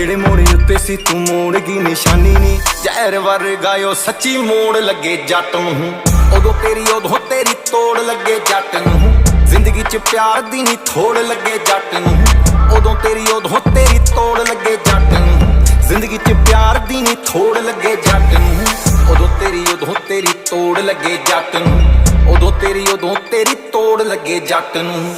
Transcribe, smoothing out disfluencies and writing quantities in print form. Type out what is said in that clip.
ਜਿਹੜੇ ਮੋੜੇ ਉੱਤੇ ਸੀ ਤੂੰ ਮੋੜ ਗਈ ਨਿਸ਼ਾਨੀ ਨੀ। ਜ਼ਹਿਰ ਵਰਗਾਇਓ ਸੱਚੀ ਮੋੜ ਲੱਗੇ ਜੱਟ ਨੂੰ, ਉਦੋਂ ਤੇਰੀ ਤੋੜ ਲੱਗੇ ਜੱਟ ਨੂੰ। ਜ਼ਿੰਦਗੀ 'ਚ ਪਿਆਰ ਦੀ ਨੀ ਥੋੜ ਲੱਗੇ ਜੱਟ ਨੂੰ, ਉਦੋਂ ਤੇਰੀ ਤੋੜ ਲੱਗੇ ਜੱਟ ਨੂੰ। ਜ਼ਿੰਦਗੀ 'ਚ ਪਿਆਰ ਦੀ ਨੀ ਥੋੜ ਲੱਗੇ ਜੱਟ ਨੂੰ, ਉਦੋਂ ਤੇਰੀ ਤੋੜ ਲੱਗੇ ਜੱਟ ਨੂੰ। ਉਦੋਂ ਤੇਰੀ ਤੋੜ ਲੱਗੇ ਜੱਟ ਨੂੰ।